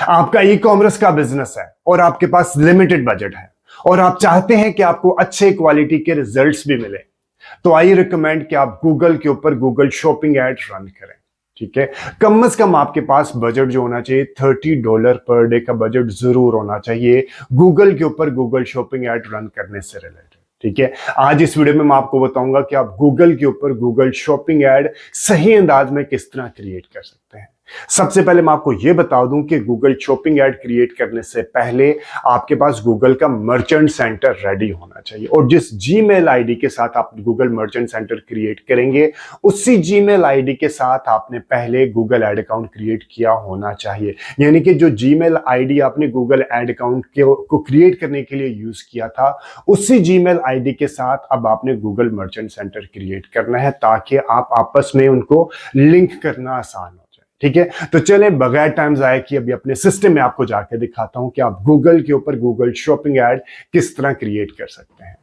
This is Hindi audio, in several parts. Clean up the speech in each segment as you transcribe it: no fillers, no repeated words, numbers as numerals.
आपका ई कॉमर्स का बिजनेस है और आपके पास लिमिटेड बजट है और आप चाहते हैं कि आपको अच्छे क्वालिटी के रिजल्ट्स भी मिले, तो आई रिकमेंड कि आप गूगल के ऊपर गूगल शॉपिंग एड रन करें। ठीक है, कम से कम आपके पास बजट जो होना चाहिए $30 पर डे का बजट जरूर होना चाहिए गूगल के ऊपर गूगल शॉपिंग एड रन करने से रिलेटेड। ठीक है, आज इस वीडियो में मैं आपको बताऊंगा कि आप गूगल के ऊपर गूगल शॉपिंग एड सही अंदाज में किस तरह क्रिएट कर सकते हैं। सबसे पहले मैं आपको यह बता दूं कि गूगल शॉपिंग एड क्रिएट करने से पहले आपके पास गूगल का मर्चेंट सेंटर रेडी होना चाहिए, और जिस जीमेल आईडी के साथ आप गूगल मर्चेंट सेंटर क्रिएट करेंगे उसी जीमेल आईडी के साथ आपने पहले गूगल एड अकाउंट क्रिएट किया होना चाहिए। यानी कि जो जीमेल आईडी आपने गूगल एड अकाउंट को क्रिएट करने के लिए यूज किया था, उसी जीमेल आईडी के साथ अब आपने गूगल मर्चेंट सेंटर क्रिएट करना है ताकि आप आपस में उनको लिंक करना आसान हो। ठीक है, तो चले बगैर टाइम जाए कि अभी अपने सिस्टम में आपको जाके दिखाता हूं कि आप गूगल के ऊपर गूगल शॉपिंग एड किस तरह क्रिएट कर सकते हैं।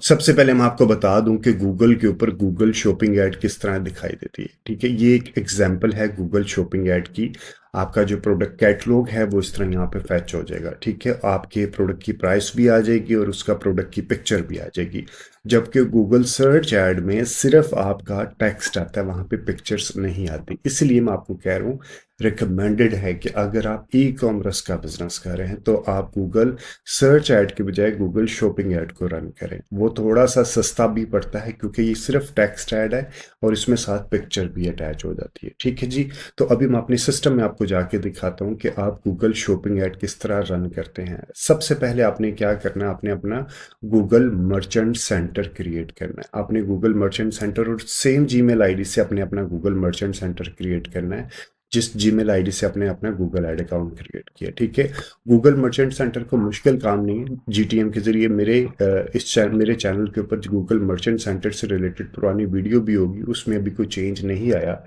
सबसे पहले मैं आपको बता दूं कि गूगल के ऊपर गूगल शॉपिंग एड किस तरह दिखाई देती है। ठीक है, ये एक एग्जांपल है गूगल शॉपिंग एड की। आपका जो प्रोडक्ट कैटलॉग है वो इस तरह यहाँ पे फैच हो जाएगा। ठीक है, आपके प्रोडक्ट की प्राइस भी आ जाएगी और उसका प्रोडक्ट की पिक्चर भी आ जाएगी। जबकि गूगल सर्च एड में सिर्फ आपका टेक्स्ट आता है, वहाँ पे पिक्चर्स नहीं आती। इसलिए मैं आपको कह रहा हूँ रिकमेंडेड है कि अगर आप ई कॉमर्स का बिजनेस कर रहे हैं तो आप गूगल सर्च ऐड के बजाय गूगल शॉपिंग ऐड को रन करें। वो थोड़ा सा सस्ता भी पड़ता है क्योंकि ये सिर्फ टेक्स्ट ऐड है और इसमें साथ पिक्चर भी अटैच हो जाती है। ठीक है जी, तो अभी मैं अपने सिस्टम में आपको जाके दिखाता हूँ कि आप गूगल शॉपिंग ऐड किस तरह रन करते हैं। सबसे पहले आपने क्या करना है, आपने अपना गूगल मर्चेंट सेंटर क्रिएट करना है। आपने गूगल मर्चेंट सेंटर और सेम जीमेल आईडी से अपने अपना गूगल मर्चेंट सेंटर क्रिएट करना है जिस जीमेल आईडी से आपने अपना गूगल एड अकाउंट क्रिएट किया। ठीक है, गूगल मर्चेंट सेंटर को मुश्किल काम नहीं है। जीटीएम के जरिए मेरे चैनल के ऊपर गूगल मर्चेंट सेंटर से रिलेटेड पुरानी वीडियो भी होगी, उसमें अभी कोई चेंज नहीं आया,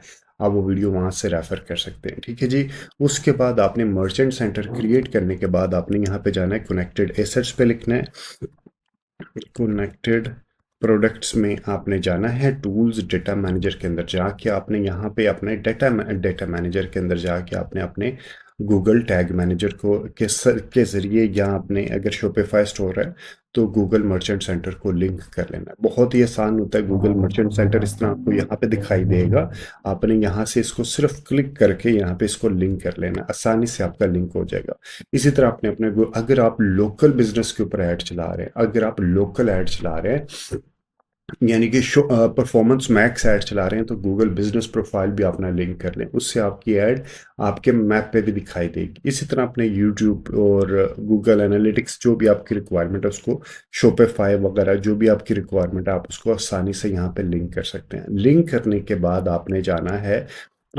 आप वो वीडियो वहाँ से रेफर कर सकते हैं। ठीक है जी, उसके बाद आपने मर्चेंट सेंटर क्रिएट करने के बाद आपने यहाँ पे जाना है, कनेक्टेड एसेट्स पे लिखना है। कनेक्टेड प्रोडक्ट्स में आपने जाना है, टूल्स डेटा मैनेजर के अंदर जाके आपने यहाँ पे अपने डेटा मैनेजर के अंदर जाके आपने अपने गूगल टैग मैनेजर को के ज़रिए, या आपने अगर शॉपिफाई स्टोर है तो गूगल मर्चेंट सेंटर को लिंक कर लेना है। बहुत ही आसान होता है। गूगल मर्चेंट सेंटर इस तरह आपको यहाँ पे दिखाई देगा। आपने यहाँ से इसको सिर्फ क्लिक करके यहाँ पे इसको लिंक कर लेना, आसानी से आपका लिंक हो जाएगा। इसी तरह आपने अपने अगर आप लोकल बिजनेस के ऊपर ऐड चला रहे हैं, अगर आप लोकल ऐड चला रहे हैं यानी कि परफॉर्मेंस मैक्स ऐड चला रहे हैं, तो गूगल बिजनेस प्रोफाइल भी अपना लिंक कर लें, उससे आपकी ऐड आपके मैप पे भी दिखाई देगी। इसी तरह अपने यूट्यूब और गूगल एनालिटिक्स जो भी आपकी रिक्वायरमेंट है उसको, शॉपिफाई वगैरह जो भी आपकी रिक्वायरमेंट है, आप उसको आसानी से यहाँ पे लिंक कर सकते हैं। लिंक करने के बाद आपने जाना है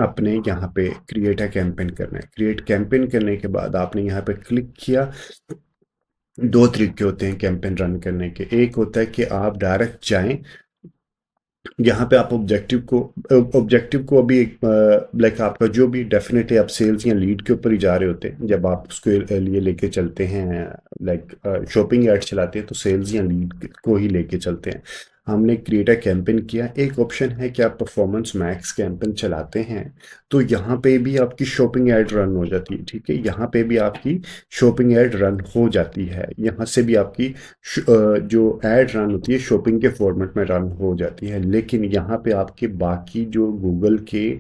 अपने यहाँ पे क्रिएट अ कैंपेन करना है। क्रिएट कैंपेन करने के बाद आपने यहाँ पे क्लिक किया। दो तरीके होते हैं कैंपेन रन करने के। एक होता है कि आप डायरेक्ट जाएं, यहाँ पे आप ऑब्जेक्टिव को अभी लाइक आपका जो भी, डेफिनेटली आप सेल्स या लीड के ऊपर ही जा रहे होते हैं। जब आप उसके लिए लेके चलते हैं, लाइक शॉपिंग ऐड चलाते हैं तो सेल्स या लीड को ही लेके चलते हैं। हमने क्रिएट अ कैंपेन किया। एक ऑप्शन है कि आप परफॉर्मेंस मैक्स कैंपेन चलाते हैं तो यहाँ पे भी आपकी शॉपिंग ऐड रन हो जाती है। ठीक है, यहाँ पे भी आपकी शॉपिंग ऐड रन हो जाती है। यहाँ से भी आपकी जो ऐड रन होती है शॉपिंग के फॉर्मेट में रन हो जाती है। लेकिन यहाँ पे आपके बाकी जो गूगल के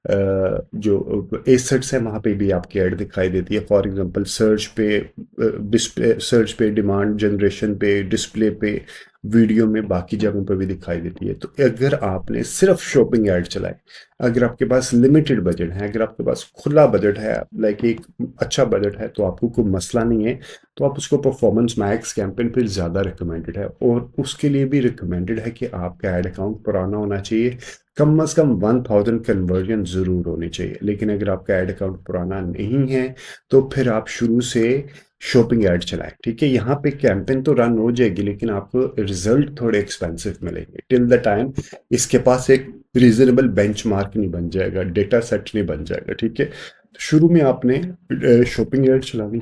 जो एसेट्स है वहाँ पे भी आपकी ऐड दिखाई देती है। फॉर एग्जांपल सर्च पे, डिस्प्ले सर्च पे, डिमांड जनरेशन पे, डिस्प्ले पे, वीडियो में, बाकी जगहों पर भी दिखाई देती है। तो अगर आपने सिर्फ शॉपिंग ऐड चलाए, अगर आपके पास लिमिटेड बजट है, अगर आपके पास खुला बजट है, लाइक एक अच्छा बजट है, तो आपको कोई मसला नहीं है, तो आप उसको परफॉर्मेंस मैक्स कैंपेन फिर ज़्यादा रिकमेंडेड है। और उसके लिए भी रिकमेंडेड है कि आपका ऐड अकाउंट पुराना होना चाहिए, कम से कम 1000 कन्वर्जन ज़रूर होनी चाहिए। लेकिन अगर आपका ऐड अकाउंट पुराना नहीं है तो फिर आप शुरू से शॉपिंग ऐड चलाएं। ठीक है, यहाँ पे कैंपेन तो रन हो जाएगी लेकिन आपको रिजल्ट थोड़े एक्सपेंसिव मिलेंगे टिल द टाइम इसके पास एक रीजनेबल बेंचमार्क नहीं बन जाएगा, डेटा सेट नहीं बन जाएगा। ठीक है, तो शुरू में आपने शॉपिंग ऐड चलानी।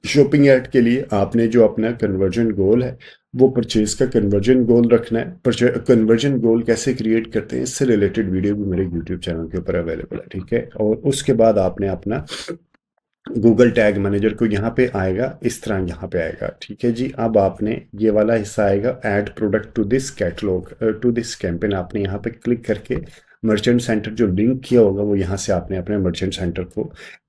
शॉपिंग ऐड के लिए आपने जो अपना कन्वर्जन गोल है वो परचेज का कन्वर्जन गोल रखना है। कन्वर्जन गोल कैसे क्रिएट करते हैं इससे रिलेटेड वीडियो भी मेरे यूट्यूब चैनल के ऊपर अवेलेबल है। ठीक है, और उसके बाद आपने अपना गूगल टैग मैनेजर को यहाँ पे आएगा, इस तरह यहाँ पे आएगा। ठीक है जी, अब आपने ये वाला हिस्सा आएगा add product to this catalogue to this campaign, आपने यहाँ पे क्लिक करके मर्चेंट सेंटर जो लिंक किया होगा वो यहाँ से आपने अपने मर्चेंट सेंटर को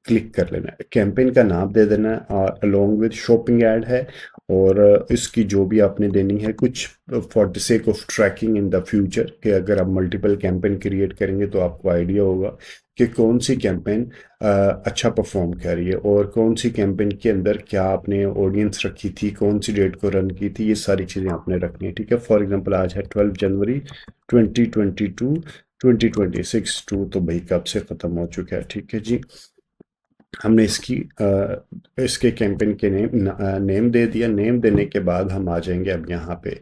क्लिक कर लेना है। कैंपेन का नाम दे देना है और अलोंग विद शॉपिंग ऐड है, और इसकी जो भी आपने देनी है कुछ for the sake of tracking in the future, कि अगर आप मल्टीपल कैंपेन क्रिएट करेंगे तो आपको आइडिया होगा कि कौन सी कैंपेन अच्छा परफॉर्म कर रही है और कौन सी कैंपेन के अंदर क्या आपने ऑडियंस रखी थी, कौन सी डेट को रन की थी, ये सारी चीज़ें आपने रखनी है। ठीक है, फॉर एग्जांपल आज है 12 जनवरी 2022, 2026 टू तो भाई कब से ख़त्म हो चुका है। ठीक है जी, हमने इसके कैंपेन के नेम दे दिया। नेम देने के बाद हम आ जाएंगे अब यहाँ पे।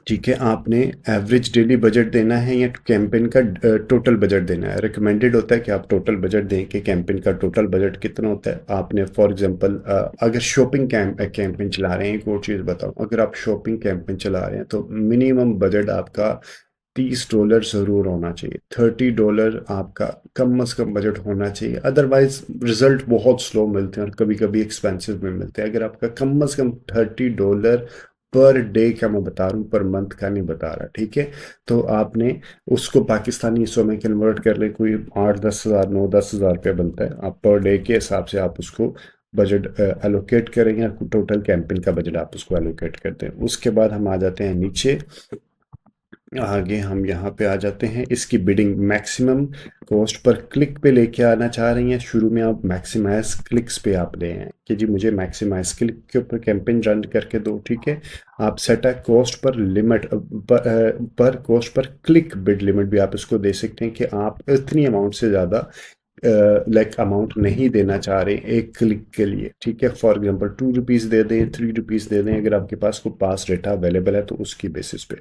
ठीक है, आपने एवरेज डेली बजट देना है या कैंपेन का टोटल बजट देना है। रिकमेंडेड होता है कि आप टोटल बजट दें कि कैंपेन का टोटल बजट कितना होता है। आपने फॉर एग्जांपल अगर शॉपिंग कैंपेन चला रहे हैं, एक और चीज़ बताऊं, अगर आप शॉपिंग कैंपेन चला रहे हैं तो मिनिमम बजट आपका $30 ज़रूर होना चाहिए। $30 आपका कम से कम बजट होना चाहिए, अदरवाइज रिजल्ट बहुत स्लो मिलते हैं और कभी कभी एक्सपेंसिव में मिलते हैं। अगर आपका कम से कम $30 पर डे का मैं बता रहा हूँ, पर मंथ का नहीं बता रहा। ठीक है, तो आपने उसको पाकिस्तानी हिस्सों में कन्वर्ट कर ले, कोई 8-10 हज़ार 9-10 हज़ार रुपये बनता है। आप पर डे के हिसाब से आप उसको बजट एलोकेट करेंगे, टोटल कैंपेन का बजट आप उसको एलोकेट करते हैं। उसके बाद हम आ जाते हैं नीचे, आगे हम यहाँ पे आ जाते हैं। इसकी bidding maximum cost per click पे लेके आना चाह रही हैं। शुरू में आप मैक्सिमाइज क्लिक्स पे आप ले हैं कि जी मुझे मैक्सिमाइज क्लिक के ऊपर कैंपेन रन करके दो। ठीक है, आप सेट है कॉस्ट पर लिमिट पर cost per click bid limit भी आप इसको दे सकते हैं कि आप इतनी अमाउंट से ज़्यादा अमाउंट नहीं देना चाह रहे एक क्लिक के लिए। ठीक है, फॉर एग्जांपल ₹2 दे दें, ₹3 दे दें, अगर आपके पास कोई पास डेटा अवेलेबल है तो उसकी बेसिस पे।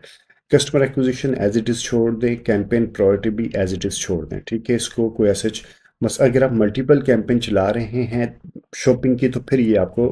Customer acquisition as it is छोड़ दें, कैंपेन प्रायोरिटी भी एज इट इज़ छोड़ दें। ठीक है, इसको कोई ऐसे बस अगर आप मल्टीपल कैंपेन चला रहे हैं शॉपिंग की तो फिर ये आपको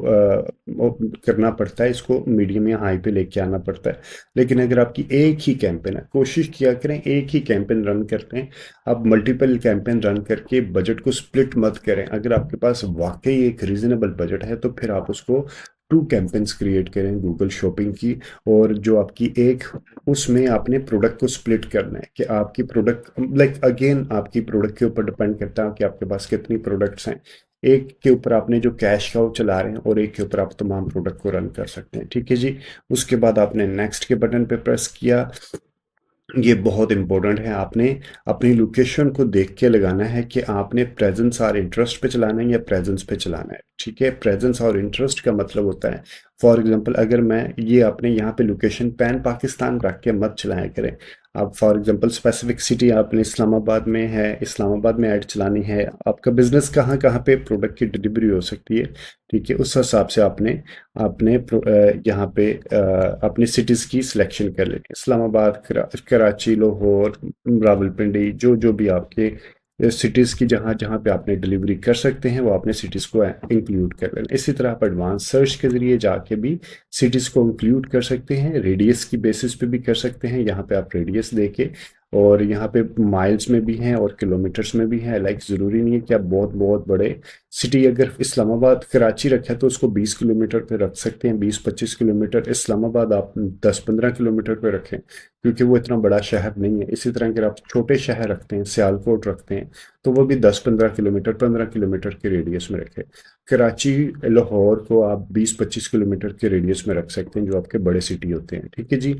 करना पड़ता है, इसको मीडियम या हाई पे लेके आना पड़ता है। लेकिन अगर आपकी एक ही कैंपेन है, कोशिश किया करें एक ही कैंपेन रन करते हैं। आप मल्टीपल कैंपेन रन करके बजट को स्प्लिट मत करें। अगर आपके पास वाकई एक रीजनेबल बजट है तो फिर आप उसको 2 कैंपेन्स क्रिएट करें गूगल शॉपिंग की, और जो आपकी एक उसमें आपने प्रोडक्ट को स्प्लिट करना है कि आपकी प्रोडक्ट लाइक अगेन आपकी प्रोडक्ट के ऊपर डिपेंड करता है कि आपके पास कितनी प्रोडक्ट्स हैं। एक के ऊपर आपने जो कैश काउ चला रहे हैं और एक के ऊपर आप तमाम प्रोडक्ट को रन कर सकते हैं। ठीक है जी, उसके बाद आपने नेक्स्ट के बटन पे प्रेस किया। ये बहुत इंपॉर्टेंट है, आपने अपनी लोकेशन को देख के लगाना है कि आपने प्रेजेंस और इंटरेस्ट पे चलाना है या प्रेजेंस पे चलाना है। ठीक है, प्रेजेंस और इंटरेस्ट का मतलब होता है फॉर एग्जांपल अगर मैं ये आपने यहाँ पे लोकेशन पैन पाकिस्तान रख के मत चलाया करें। आप फॉर एग्जांपल स्पेसिफिक सिटी आपने इस्लामाबाद में है, इस्लामाबाद में ऐड चलानी है, आपका बिजनेस कहाँ कहाँ पे प्रोडक्ट की डिलीवरी हो सकती है। ठीक है, उस हिसाब से आपने आपने यहाँ पे अपनी सिटीज़ की सिलेक्शन कर लेनी है। इस्लामाबाद, कराची, लाहौर, रावलपिंडी, जो जो भी आपके सिटीज़ की जहाँ जहाँ पे आपने डिलीवरी कर सकते हैं वो आपने सिटीज़ को इंक्लूड कर लेना। इसी तरह आप एडवांस सर्च के ज़रिए जाके भी सिटीज़ को इंक्लूड कर सकते हैं, रेडियस की बेसिस पे भी कर सकते हैं। यहाँ पे आप रेडियस देके, और यहाँ पे माइल्स में भी हैं और किलोमीटर्स में भी हैं। लाइक ज़रूरी नहीं है कि आप बहुत बहुत बड़े सिटी, अगर इस्लामाबाद कराची रखा है तो उसको 20 किलोमीटर पे रख सकते हैं, 20-25 किलोमीटर। इस्लामाबाद आप 10-15 किलोमीटर पे रखें क्योंकि वो इतना बड़ा शहर नहीं है। इसी तरह अगर आप छोटे शहर रखते हैं, सियालकोट रखते हैं, तो वो भी 10-15 किलोमीटर 15 किलोमीटर के रेडियस में रखें। कराची, लाहौर को आप 20-25 किलोमीटर के रेडियस में रख सकते हैं जो आपके बड़े सिटी होते हैं। ठीक है जी,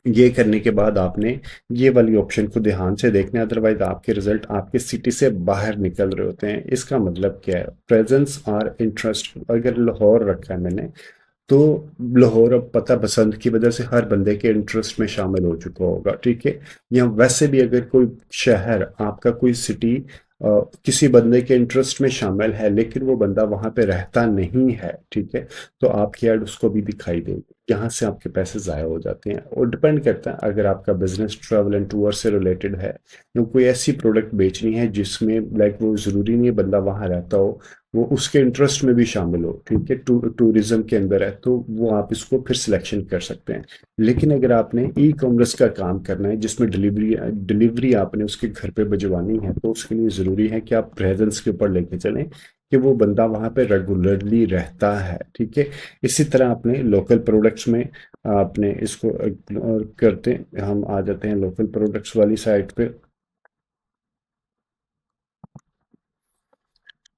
ये करने के बाद आपने ये वाली ऑप्शन को ध्यान से देखना है, अदरवाइज आपके रिजल्ट आपके सिटी से बाहर निकल रहे होते हैं। इसका मतलब क्या है, प्रेजेंस और इंटरेस्ट। अगर लाहौर रखा है मैंने तो लाहौर अब पता पसंद की वजह से हर बंदे के इंटरेस्ट में शामिल हो चुका होगा। ठीक है, या वैसे भी अगर कोई शहर आपका कोई सिटी किसी बंदे के इंटरेस्ट में शामिल है लेकिन वो बंदा वहां पे रहता नहीं है, ठीक है, तो आपकी ऐड उसको भी दिखाई देगी। यहाँ से आपके पैसे ज़ाया हो जाते हैं। और डिपेंड करता है, अगर आपका बिजनेस ट्रैवल एंड टूर से रिलेटेड है, या कोई ऐसी प्रोडक्ट बेचनी है जिसमें लाइक वो ज़रूरी नहीं है बंदा वहाँ रहता हो, वो उसके इंटरेस्ट में भी शामिल हो, ठीक है, टूरिज्म के अंदर है, तो वो आप इसको फिर सिलेक्शन कर सकते हैं। लेकिन अगर आपने ई कॉमर्स का काम करना है जिसमें डिलीवरी डिलीवरी आपने उसके घर पे भिजवानी है, तो उसके लिए ज़रूरी है कि आप प्रेजेंस के ऊपर लेके चलें कि वो बंदा वहाँ पे रेगुलरली रहता है, ठीक है। इसी तरह अपने लोकल प्रोडक्ट्स में आपने इसको इग्नोर करते हम आ जाते हैं लोकल प्रोडक्ट्स वाली साइट पे।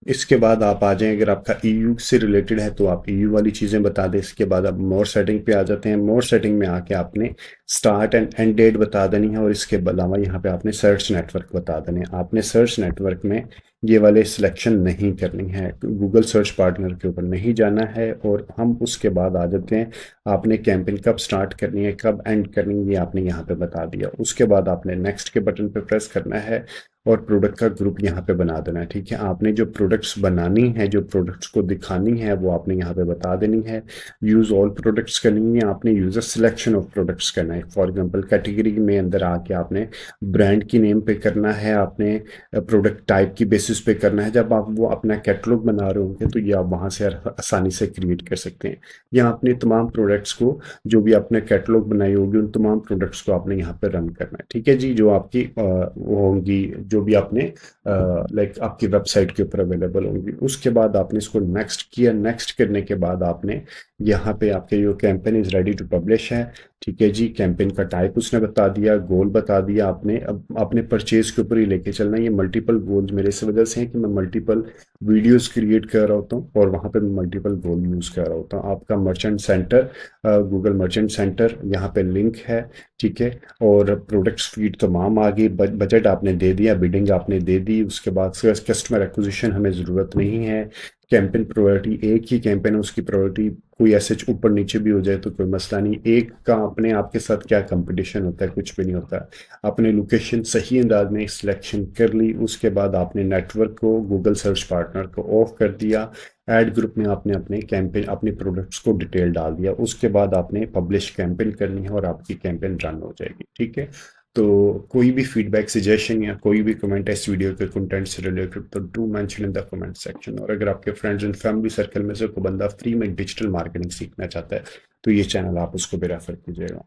इसके बाद आप आ जाएं, अगर आपका ईयू से रिलेटेड है तो आप ईयू वाली चीज़ें बता दें। इसके बाद आप मोर सेटिंग पे आ जाते हैं। मोर सेटिंग में आके आपने स्टार्ट एंड एंड डेट बता देनी है, और इसके अलावा यहाँ पे आपने सर्च नेटवर्क बता देने हैं। आपने सर्च नेटवर्क में ये वाले सिलेक्शन नहीं करनी है, गूगल सर्च पार्टनर के ऊपर नहीं जाना है। और हम उसके बाद आ जाते हैं, आपने कैंपेन कब स्टार्ट करनी है कब एंड करनी है, ये आपने यहाँ पे बता दिया। उसके बाद आपने नेक्स्ट के बटन पे प्रेस करना है और प्रोडक्ट का ग्रुप यहाँ पे बना देना है, ठीक है। आपने जो प्रोडक्ट्स बनानी है, जो प्रोडक्ट्स को दिखानी है, वो आपने यहाँ पे बता देनी है। यूज़ ऑल प्रोडक्ट्स करनी है, आपने यूज़र सिलेक्शन ऑफ प्रोडक्ट्स करना है। फॉर एग्जांपल कैटेगरी में अंदर आके आपने ब्रांड की नेम पे करना है, आपने प्रोडक्ट टाइप की बेसिस पे करना है। जब आप वो अपना कैटलॉग बना रहे होंगे तो ये आप वहाँ से आसानी से क्रिएट कर सकते हैं। यहाँ अपने तमाम प्रोडक्ट्स को, जो भी आपने कैटलॉग बनाई होगी, उन तमाम प्रोडक्ट्स को आपने यहाँ पे रन करना है, ठीक है जी। जो आपकी वो होंगी, जो भी आपने लाइक आपकी वेबसाइट के ऊपर अवेलेबल होंगी। उसके बाद आपने इसको नेक्स्ट किया। नेक्स्ट करने के बाद आपने यहाँ पे आपके जो campaign is ready to publish है, ठीक है जी। कैंपेन का टाइप उसने बता दिया, गोल बता दिया आपने। अब आपने परचेज के ऊपर ही लेके चलना है। ये मल्टीपल गोल्स मेरे इस वजह से हैं कि मैं मल्टीपल वीडियोस क्रिएट कर रहा होता हूँ और वहाँ पे मैं मल्टीपल गोल यूज़ कर रहा होता हूँ। आपका merchant centre, Google merchant centre यहाँ पे लिंक है, ठीक है। और प्रोडक्ट्स फीड तमाम आ गई, बजट आपने दे दिया, बिडिंग आपने दे दी। उसके बाद कस्टमर एक्विजिशन हमें ज़रूरत नहीं है। कैंपेन प्रायोरिटी, एक ही कैंपेन है, उसकी प्रायोरिटी कोई ऐसे ऊपर नीचे भी हो जाए तो कोई मसला नहीं। एक का अपने आपके साथ क्या कंपटीशन होता है, कुछ भी नहीं होता। आपने लोकेशन सही अंदाज में सिलेक्शन कर ली। उसके बाद आपने नेटवर्क को, गूगल सर्च पार्टनर को ऑफ कर दिया। ऐड ग्रुप में आपने अपने कैंपेन, अपने प्रोडक्ट्स को डिटेल डाल दिया। उसके बाद आपने पब्लिश कैंपेन करनी है और आपकी कैंपेन रन हो जाएगी, ठीक है। तो कोई भी फीडबैक, सजेशन या कोई भी कमेंट है इस वीडियो के कंटेंट से रिलेटेड, तो do mention in the comment section. और अगर आपके फ्रेंड्स एंड फैमिली सर्कल में से कोई बंदा फ्री में डिजिटल मार्केटिंग सीखना चाहता है तो ये चैनल आप उसको भी रेफर कीजिएगा।